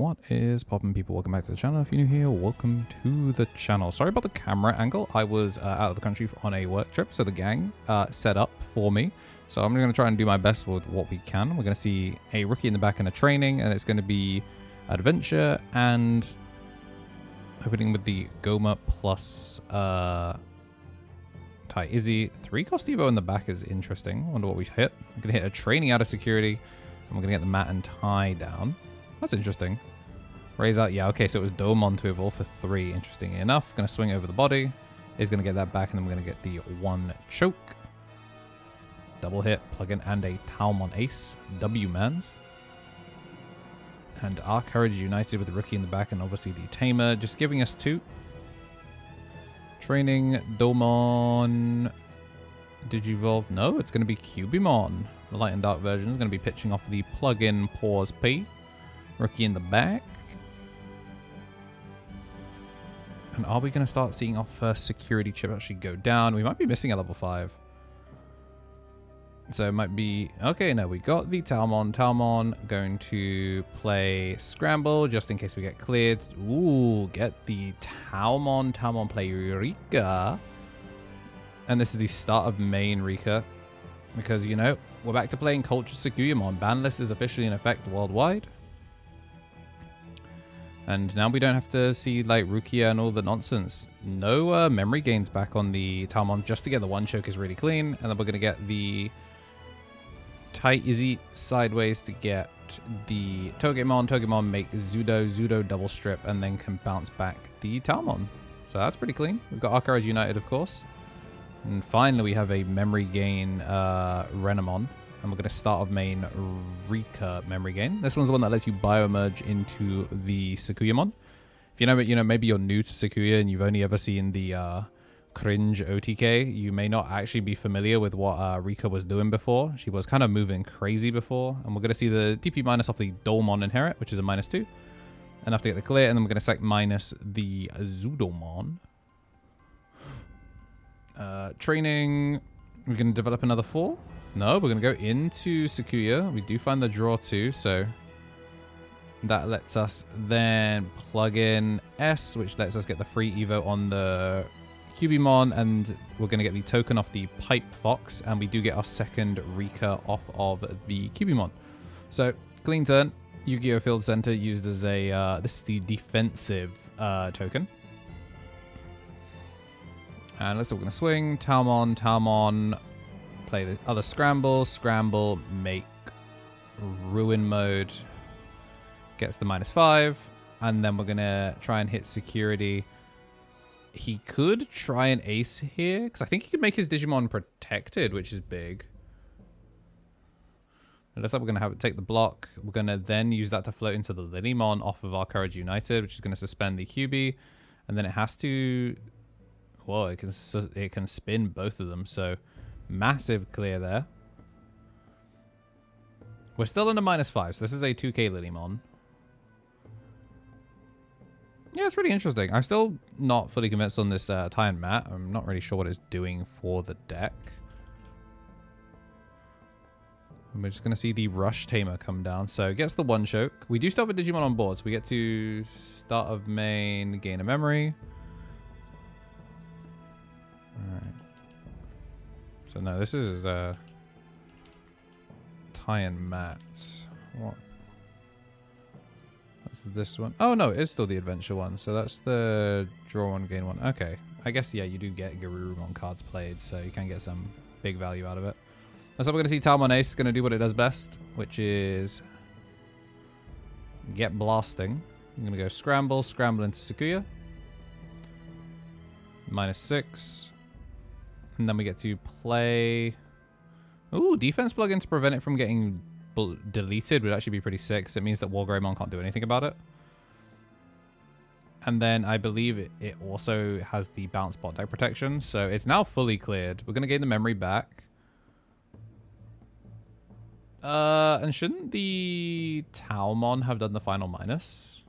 What is poppin', people? Welcome back to the channel. If you're new here, welcome to the channel. Sorry about the camera angle. I was out of the country on a work trip, so the gang set up for me. So I'm going to try and do my best with what we can. We're going to see a rookie in the back and a training, and it's going to be adventure and opening with the Goma plus Tai Izzy. 3 cost Evo in the back is interesting. Wonder what we hit. We're going to hit a training out of security, and we're going to get the Mat and Tai down. That's interesting. Raise out. Yeah, okay, so it was Domon to evolve for 3. Interesting enough. Going to swing over the body. Is going to get that back, and then we're going to get the 1 choke. Double hit, plug-in, and a Talmon Ace. W-Mans. And our Courage United with the rookie in the back, and obviously the Tamer. Just giving us 2. Training, Domon. Digivolve. No, it's going to be Cubimon. The light and dark version is going to be pitching off the plug-in Pause P. Rookie in the back. And are we going to start seeing our first security chip actually go down? We might be missing a level 5. So it might be... Okay, no, we got the Talmon. Talmon going to play Scramble just in case we get cleared. Ooh, get the Talmon. Talmon play Rika. And this is the start of main Rika. Because, you know, we're back to playing Cultured Sakuyamon. BANLIST is officially in effect worldwide. And now we don't have to see, like, Rukia and all the nonsense. No memory gains back on the Talmon just to get the 1 choke is really clean. And then we're going to get the Tai Izzy sideways to get the Togemon. Togemon make Zudo double strip and then can bounce back the Talmon. So that's pretty clean. We've got Armour United, of course. And finally, we have a memory gain Renamon. And we're going to start off main Rika memory gain. This one's the one that lets you bioemerge into the Sakuyamon. If you know, maybe you're new to Sakuya and you've only ever seen the cringe OTK, you may not actually be familiar with what Rika was doing before. She was kind of moving crazy before. And we're going to see the DP minus off the Dolmon inherit, which is a -2. Enough to get the clear. And then we're going to sec minus the Zudomon. Training. We're going to develop another 4. No, we're going to go into Sakuya. We do find the draw too, so that lets us then plug in S, which lets us get the free Evo on the Cubimon, and we're going to get the token off the Pipe Fox, and we do get our second Rika off of the Cubimon. So, clean turn. Yu-Gi-Oh! Field Center used as a, this is the defensive token. And looks like we're going to swing. Talmon. Play the other Scramble, make Ruin mode, gets the -5, and then we're gonna try and hit security. He could try an ace here, because I think he could make his Digimon protected, which is big. It looks like we're gonna take the block. We're gonna then use that to float into the Lilymon off of our Courage United, which is gonna suspend the QB, and then it has to. Whoa! It can spin both of them, so. Massive clear there. We're still in a -5, so this is a 2k Lilymon. Yeah, it's really interesting. I'm still not fully convinced on this Tai and Mat. I'm not really sure what it's doing for the deck. And we're just going to see the Rush Tamer come down. So it gets the 1 choke. We do still have a Digimon on board, so we get to start of main, gain a memory. Alright. So no, this is Tai and Mat. What? That's this one. Oh no, it's still the adventure one. So that's the draw 1, gain 1. Okay. I guess, yeah, you do get Garurumon cards played, so you can get some big value out of it. So we're going to see Talmon Ace going to do what it does best, which is get blasting. I'm going to go scramble into Sakuya. -6. And then we get to play... Ooh, defense plugin to prevent it from getting deleted would actually be pretty sick. So it means that Wargreymon can't do anything about it. And then I believe it also has the bounce bot deck protection. So it's now fully cleared. We're going to gain the memory back. And shouldn't the Talmon have done the final minus?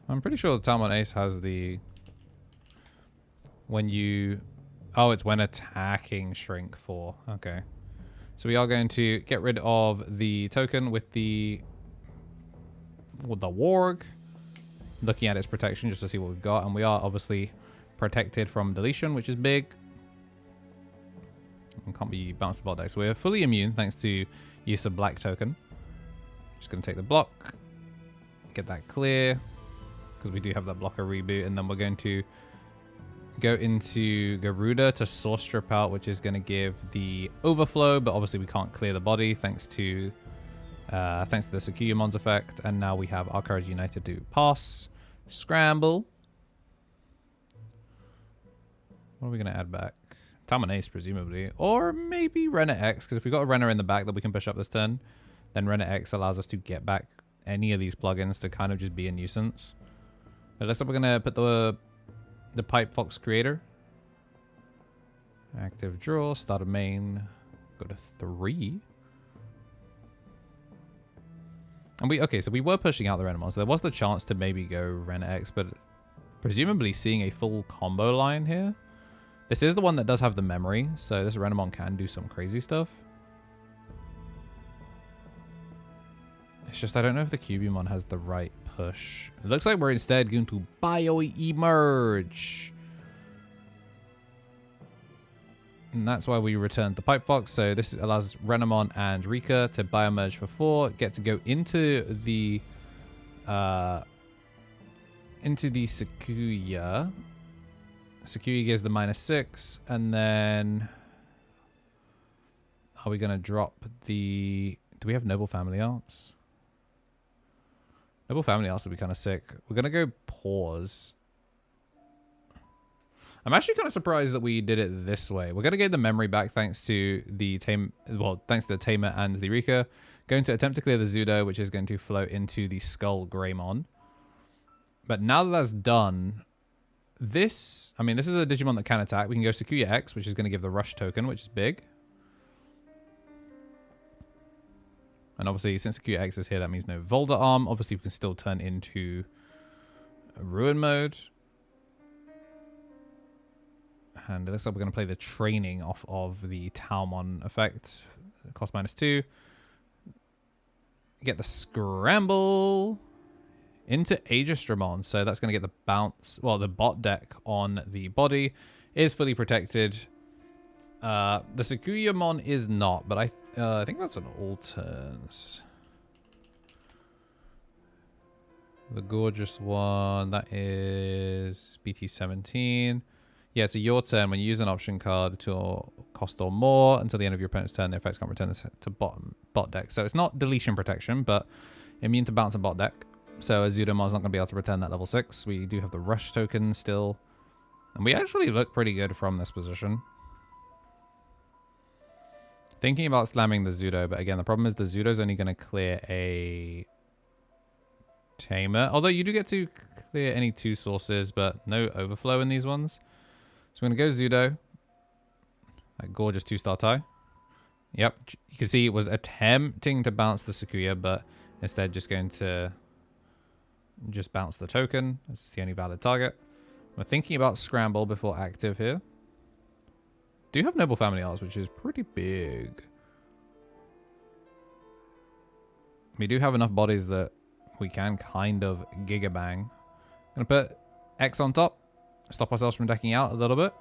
I'm pretty sure the Talmon Ace has the... When you... Oh, it's when attacking shrink 4. Okay. So we are going to get rid of the token with the warg. Looking at its protection just to see what we've got. And we are obviously protected from deletion, which is big. And can't be bounced about deck. So we're fully immune thanks to use of black token. Just going to take the block. Get that clear. Because we do have that blocker reboot. And then we're going to go into Garuda to source strip out, which is going to give the overflow. But obviously we can't clear the body thanks to the Sakuyamon's effect. And now we have our Courage United to pass. Scramble. What are we going to add back? Talmon Ace, presumably. Or maybe Renner X, because if we've got a Renner in the back that we can push up this turn, then Renner X allows us to get back any of these plugins to kind of just be a nuisance. But looks like we're going to put the Pipe Fox Creator. Active draw, start a main, go to 3. And so we were pushing out the Renamon, so there was the chance to maybe go Renner X, but presumably seeing a full combo line here. This is the one that does have the memory, so this Renamon can do some crazy stuff. It's just I don't know if the Cubumon has the right push. It looks like we're instead going to Bio-Emerge. And that's why we returned the Pipe Fox. So this allows Renamon and Rika to Bio-Merge for 4. Get to go into the Sakuya. Sakuya gives the -6. And then are we going to drop the... Do we have Noble Family Arts? Noble Family Arts would be kind of sick. We're going to go pause. I'm actually kind of surprised that we did it this way. We're going to get the memory back thanks to the thanks to the Tamer and the Rika. Going to attempt to clear the Zudo, which is going to float into the Skull Greymon. But now that that's done, this is a Digimon that can attack. We can go Sakuya X, which is going to give the Rush token, which is big. And obviously, since Sakuya X is here, that means no Volder Arm. Obviously, we can still turn into Ruin mode. And it looks like we're going to play the training off of the Talmon effect. Cost -2. Get the Scramble into Aegistramon. So that's going to get the bounce. Well, the bot deck on the body is fully protected. The Sakuyamon is not, but I think that's an all turns. The gorgeous one, that is BT17. Yeah, it's a your turn. When you use an option card to cost or more until the end of your opponent's turn, the effects can't return this to bot deck. So it's not deletion protection, but immune to bounce and bot deck. So a Zudomon's not going to be able to return that level 6. We do have the Rush token still. And we actually look pretty good from this position. Thinking about slamming the Zudo, but again, the problem is the Zudo's only going to clear a Tamer. Although you do get to clear any 2 sources, but no overflow in these ones. So we're going to go Zudo. That gorgeous 2-star tie. Yep. You can see it was attempting to bounce the Sakuya, but instead just going to just bounce the token. That's the only valid target. We're thinking about Scramble before active here. Do have Noble Family Arts, which is pretty big. We do have enough bodies that we can kind of gigabang. Gonna put X on top. Stop ourselves from decking out a little bit.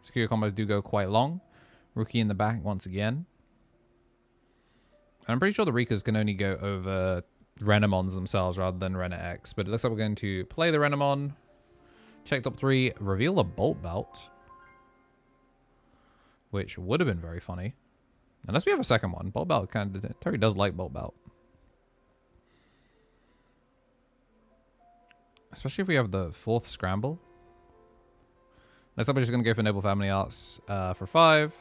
Sakuya combos do go quite long. Rookie in the back once again. And I'm pretty sure the Rikas can only go over Renamons themselves rather than Renner X. But it looks like we're going to play the Renamon. Check top 3. Reveal the Bolt Belt. Which would have been very funny. Unless we have a second one. Bolt Belt kind of... Terry does like Bolt Belt. Especially if we have the 4th Scramble. Next up, we're just going to go for Noble Family Arts for 5.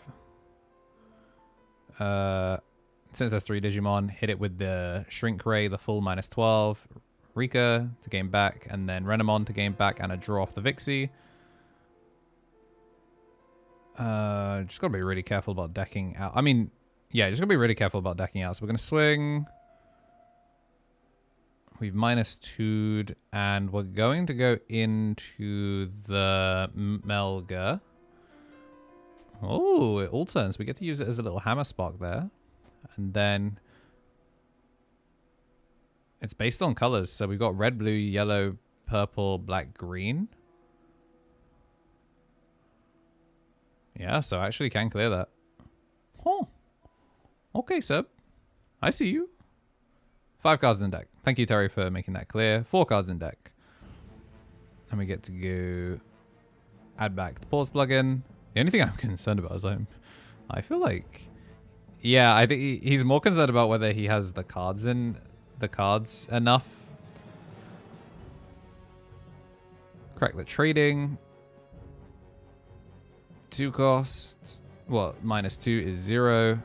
Since there's 3 Digimon, hit it with the Shrink Ray, the full -12. Rika to gain back, and then Renamon to gain back, and a draw off the Vixie. Just got to be really careful about decking out. I mean, yeah, just got to be really careful about decking out. So we're going to swing. We've -2'd, and we're going to go into the Melga. Oh, it all turns. We get to use it as a little hammer spark there. And then it's based on colors. So we've got red, blue, yellow, purple, black, green. Yeah, so I actually can clear that. Oh. Okay, Seb. I see you. 5 cards in deck. Thank you, Terry, for making that clear. 4 cards in deck. And we get to go add back the pause plugin. The only thing I'm concerned about is I feel like, yeah, I think he's more concerned about whether he has the cards enough. Crack the trading. 2 cost. Well, -2 is 0.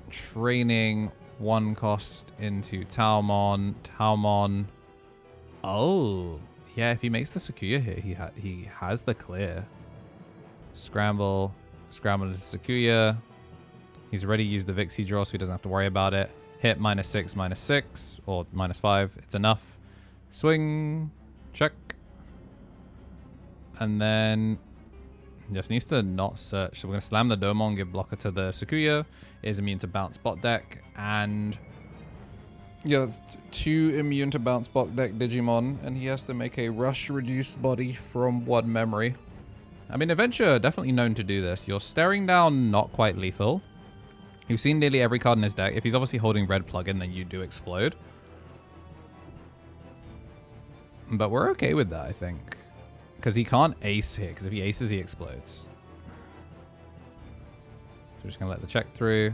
Training 1 cost into Talmon. Talmon. Oh, yeah. If he makes the Sakuya here, he has the clear. Scramble into Sakuya. He's already used the Vixie draw, so he doesn't have to worry about it. Hit -6, -6, or -5. It's enough. Swing. Check. And then just needs to not search. So we're going to slam the Domon, give blocker to the Sakuya. It is immune to bounce bot deck. And yeah, 2 immune to bounce bot deck Digimon. And he has to make a rush reduced body from 1 memory. I mean, Adventure definitely known to do this. You're staring down not quite lethal. You've seen nearly every card in his deck. If he's obviously holding red plugin, then you do explode. But we're okay with that, I think. Because he can't ace here, because if he aces, he explodes. So we're just going to let the check through.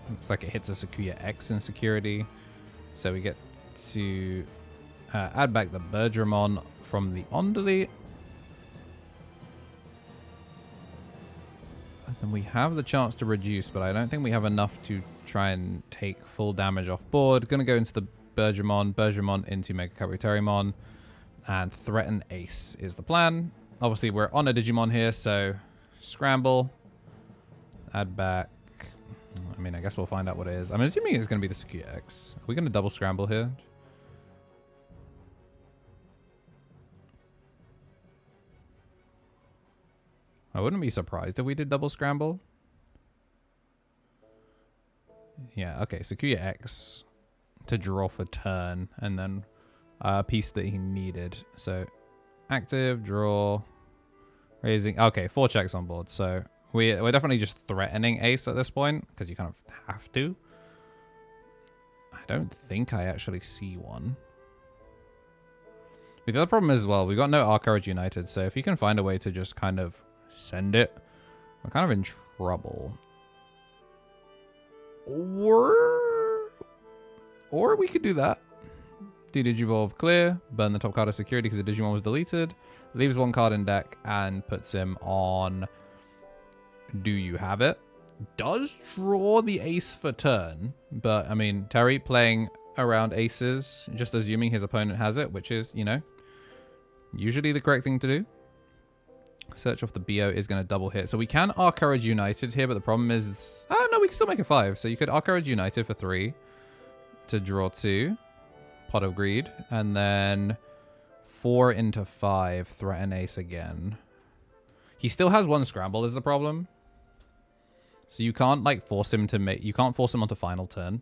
Looks like it hits a Sakuya X in security. So we get to add back the Bergermon from the Ondali. And then we have the chance to reduce, but I don't think we have enough to try and take full damage off board. Going to go into the Bergermon into Mega Terriermon. And threaten ace is the plan. Obviously, we're on a Digimon here, so scramble, add back. I mean, I guess we'll find out what it is. I'm assuming it's going to be the Sakuya X. Are we going to double scramble here? I wouldn't be surprised if we did double scramble. Yeah, okay, Sakuya X to draw for turn, and then a piece that he needed. So active, draw, raising. Okay, 4 checks on board. So we're definitely just threatening ace at this point because you kind of have to. I don't think I actually see one. But the other problem is as well, we've got no Our Courage United. So if you can find a way to just kind of send it, we're kind of in trouble. Or we could do that. Digivolve clear, burn the top card of security because the Digimon was deleted, leaves 1 card in deck and puts him on Do You Have It. Does draw the ace for turn, but I mean, Terry playing around aces, just assuming his opponent has it, which is, you know, usually the correct thing to do. Search off the BO is going to double hit. So we can Our Courage United here, but the problem is, oh no, we can still make a 5. So you could Our Courage United for 3 to draw 2. Pot of Greed, and then 4 into 5, threaten ace again. He still has 1 scramble is the problem. So you can't like force him to make, you can't force him onto final turn.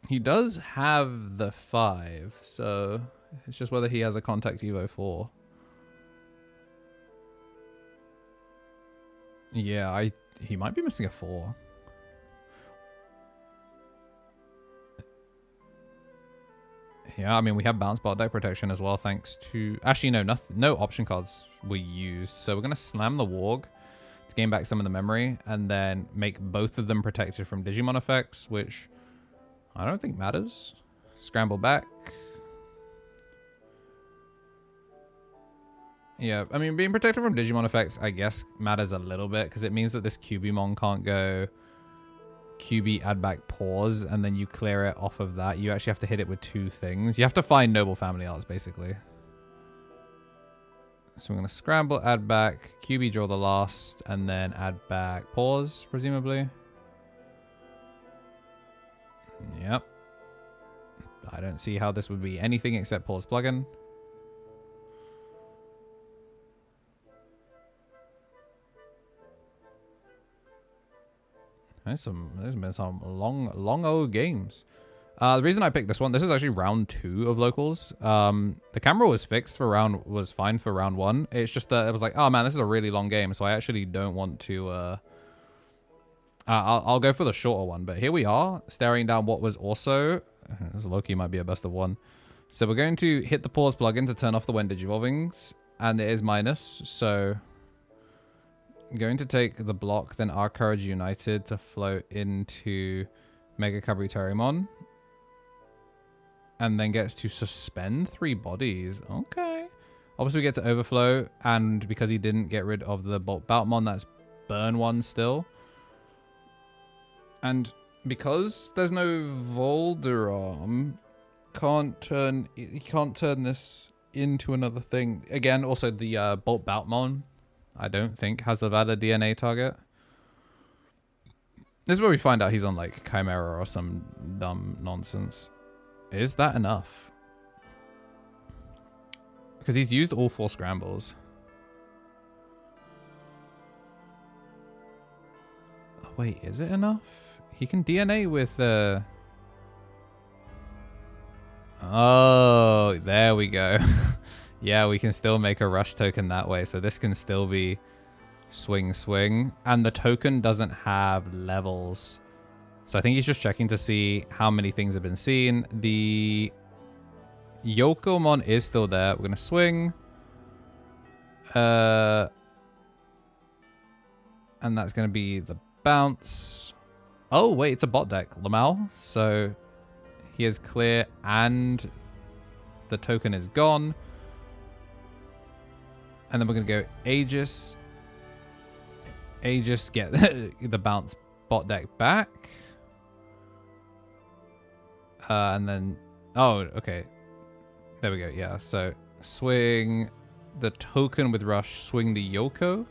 He does have the 5, so it's just whether he has a contact Evo 4. Yeah, he might be missing a 4. Yeah, I mean, we have bounce bot deck protection as well, thanks to... Actually, no, no option cards were used. So we're going to slam the Warg to gain back some of the memory and then make both of them protected from Digimon effects, which I don't think matters. Scramble back. Yeah, I mean, being protected from Digimon effects, I guess, matters a little bit because it means that this Cubimon can't go... QB add back pause and then you clear it off of that. You actually have to hit it with 2 things. You have to find noble family arts basically. So we're going to scramble, add back, QB draw the last, and then add back pause, presumably. Yep. I don't see how this would be anything except pause plugin. There's been some long old games. The reason I picked this one, this is actually round 2 of locals. The camera was fine for round 1. It's just that it was like, oh man, this is a really long game, so I actually don't want to. I'll go for the shorter one, but here we are, staring down what was also. This Loki might be a best of 1. So we're going to hit the pause plugin to turn off the when digivolvings, and it is minus. So I'm going to take the block, then Our Courage United to float into Mega Cabri Terriermon. And then gets to suspend 3 bodies. Okay. Obviously, we get to overflow. And because he didn't get rid of the Bolt Baltmon, that's burn 1 still. And because there's no Volderarm, he can't turn this into another thing. Again, also the Bolt Baltmon, I don't think, has a valid DNA target. This is where we find out he's on like Chimera or some dumb nonsense. Is that enough? Because he's used all 4 scrambles. Oh, wait, is it enough? He can DNA with Oh, there we go. Yeah, we can still make a rush token that way. So this can still be swing. And the token doesn't have levels. So I think he's just checking to see how many things have been seen. The Yokomon is still there. We're going to swing. And that's going to be the bounce. Oh, wait, it's a bot deck. Lamal. So he is clear and the token is gone. And then we're going to go Aegis. Aegis, get the bounce bot deck back. And then, oh, okay. There we go. Yeah. So swing the token with rush, swing the Yoko,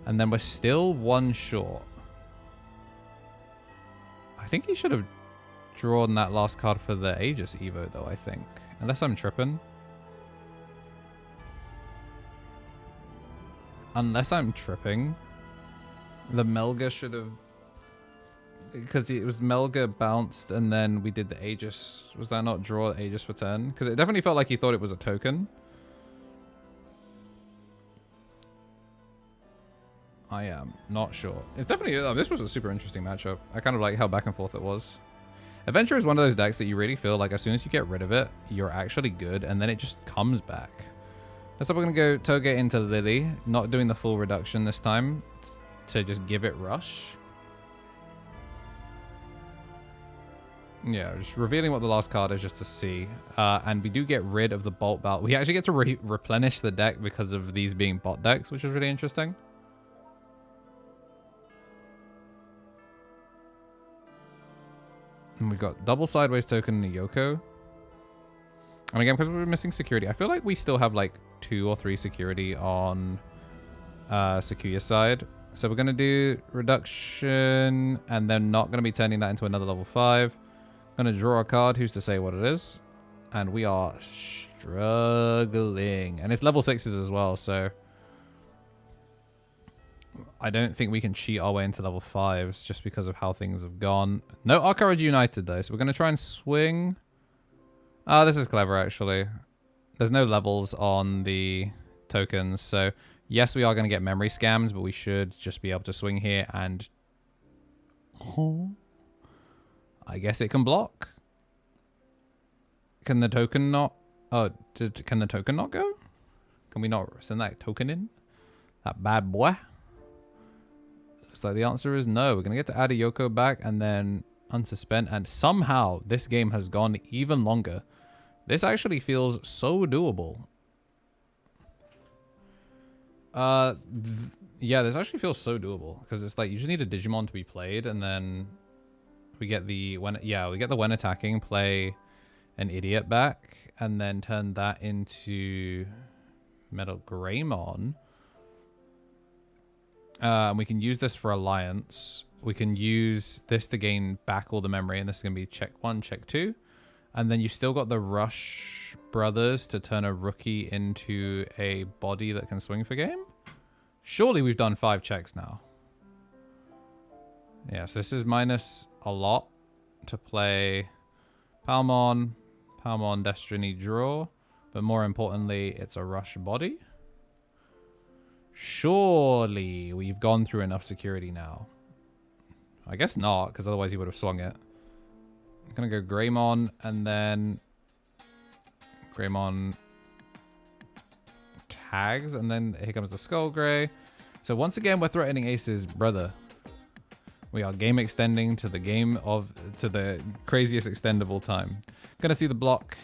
and then we're still 1 short. I think he should have drawn that last card for the Aegis Evo though, I think. Unless I'm tripping. The Melga should have, because it was Melga bounced and then we did the Aegis. Was that not draw Aegis for turn? Because it definitely felt like he thought it was a token. I am not sure. It's definitely, this was a super interesting matchup. I kind of like how back and forth it was. Adventure is one of those decks that you really feel like as soon as you get rid of it, you're actually good, and then it just comes back. Next up, we're going to go Toge into Lily, not doing the full reduction this time, to just give it rush. Yeah, just revealing what the last card is just to see. And we do get rid of the Bolt Belt. We actually get to replenish the deck because of these being bot decks, which is really interesting. And we've got double sideways token in the Yoko. And again, because we're missing security, I feel like we still have like 2 or 3 security on Sakuya's side. So we're going to do reduction, and then not going to be turning that into another level 5. Going to draw a card. Who's to say what it is? And we are struggling. And it's level 6s as well, so I don't think we can cheat our way into level 5s just because of how things have gone. No Our Courage United, though, so we're going to try and swing. This is clever, actually. There's no levels on the tokens, so yes, we are going to get memory scams, but we should just be able to swing here and... Oh, I guess it can block. Can the token not... Oh, can the token not go? Can we not send that token in? That bad boy? Looks like the answer is no. We're going to get to add a Yoko back and then unsuspend. And somehow this game has gone even longer. This actually feels so doable. Yeah, this actually feels so doable. Because it's like you just need a Digimon to be played. And then we get the... when attacking, play an idiot back. And then turn that into Metal Greymon. We can use this for Alliance. We can use this to gain back all the memory, and this is going to be check 1, check 2. And then you still got the Rush Brothers to turn a rookie into a body that can swing for game. Surely we've done 5 checks now. Yeah, so this is minus a lot to play Palmon, Destiny draw, but more importantly, it's a rush body. Surely we've gone through enough security now. I guess not, because otherwise he would have swung it. I'm going to go Greymon, and then Greymon tags, and then here comes the Skull Grey. So once again, we're threatening aces, brother. We are game extending to the craziest extend of all time. Gonna see the block,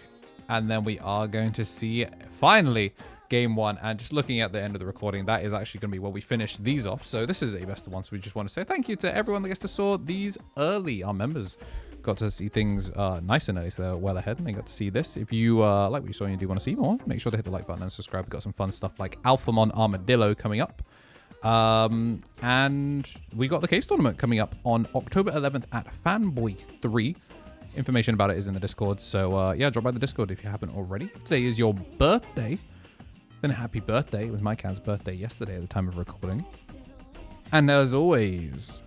and then we are going to see finally game one. And just looking at the end of the recording, that is actually gonna be where we finish these off. So this is a best of one. So we just want to say thank you to everyone that gets to saw these early. Our members got to see things nice and early, so they're well ahead, and they got to see this. If you like what you saw and you do want to see more, make sure to hit the like button and subscribe. We've got some fun stuff like Alphamon Armadillo coming up. And we got the case tournament coming up on October 11th at Fanboy 3. Information about it is in the Discord. So, yeah, drop by the Discord if you haven't already. If today is your birthday, then happy birthday. It was my cat's birthday yesterday at the time of recording. And as always,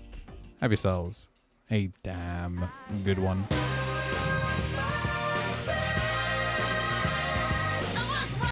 have yourselves a damn good one.